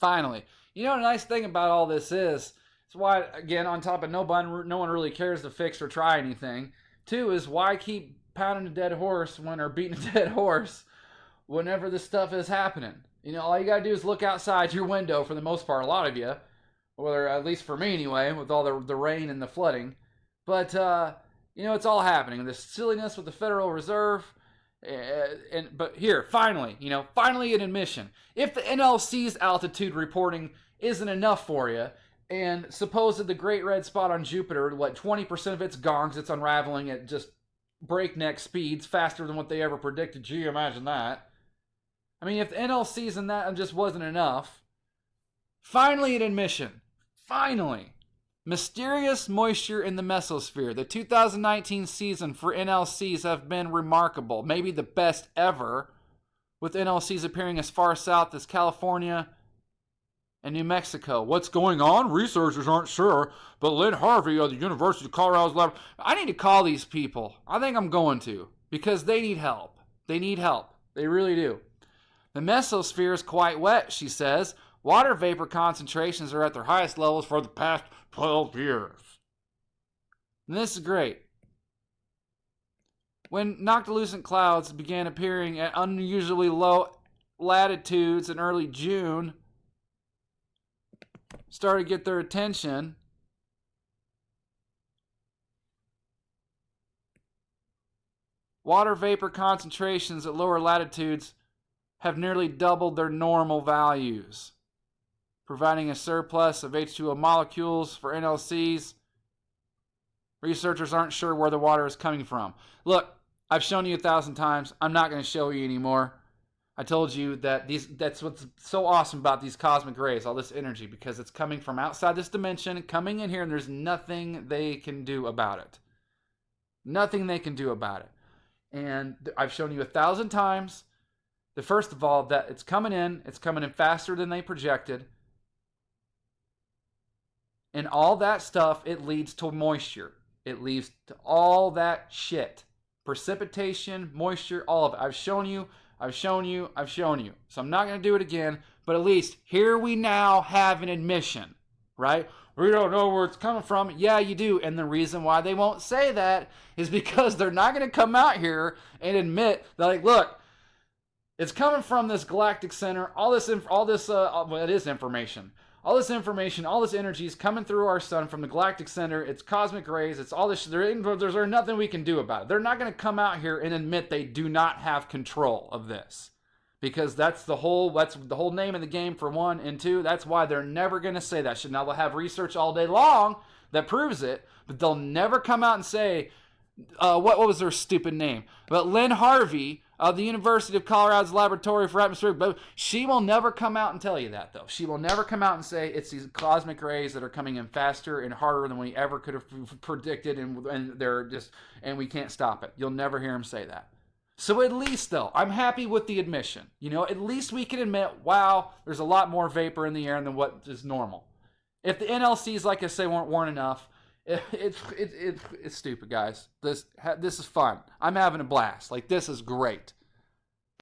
Finally. You know, the nice thing about all this is, it's why, again, on top of no one really cares to fix or try anything. Two is why keep pounding a dead horse or beating a dead horse whenever this stuff is happening. You know, all you gotta do is look outside your window for the most part, a lot of you, or at least for me anyway, with all the rain and the flooding. But, you know, it's all happening. This silliness with the Federal Reserve. But here, finally an admission. If the NLC's altitude reporting isn't enough for you, and suppose that the Great Red Spot on Jupiter, 20% of it's gone because it's unraveling at just breakneck speeds, faster than what they ever predicted. Gee, imagine that. I mean, if the NLC's and that just wasn't enough, finally an admission. Finally. Mysterious moisture in the Mesosphere. The 2019 season for NLCs have been remarkable, maybe the best ever, with NLCs appearing as far south as California and New Mexico. What's going on? Researchers aren't sure, but Lynn Harvey of the University of Colorado's lab. I need to call these people. I think I'm going to, because they need help. They need help. They really do. The Mesosphere is quite wet, she says. Water vapor concentrations are at their highest levels for the past 12 years. And this is great. When noctilucent clouds began appearing at unusually low latitudes in early June, started to get their attention, water vapor concentrations at lower latitudes have nearly doubled their normal values, providing a surplus of H2O molecules for NLCs. Researchers aren't sure where the water is coming from. Look, I've shown you 1,000 times. I'm not going to show you anymore. I told you that that's what's so awesome about these cosmic rays, all this energy, because it's coming from outside this dimension, coming in here, and there's nothing they can do about it. Nothing they can do about it. And I've shown you 1,000 times that, first of all, that it's coming in faster than they projected. And all that stuff, it leads to moisture. It leads to all that shit. Precipitation, moisture, all of it. I've shown you. So I'm not going to do it again, but at least here we now have an admission, right? We don't know where it's coming from. Yeah, you do. And the reason why they won't say that is because they're not going to come out here and admit that, like, look, it's coming from this galactic center. All this information, all this energy is coming through our sun from the galactic center. It's cosmic rays. It's all this. There's nothing we can do about it. They're not going to come out here and admit they do not have control of this, because that's the whole name of the game, for one, and two, that's why they're never going to say that shit. Now, they'll have research all day long that proves it, but they'll never come out and say, what was their stupid name? But Lynn Harvey of the University of Colorado's Laboratory for Atmospheric, but she will never come out and tell you that, though. She will never come out and say it's these cosmic rays that are coming in faster and harder than we ever could have predicted, and we can't stop it. You'll never hear them say that. So at least, though, I'm happy with the admission. You know, at least we can admit, wow, there's a lot more vapor in the air than what is normal. If the NLCs, like I say, weren't enough, it's stupid, guys. This is fun. I'm having a blast. Like, this is great.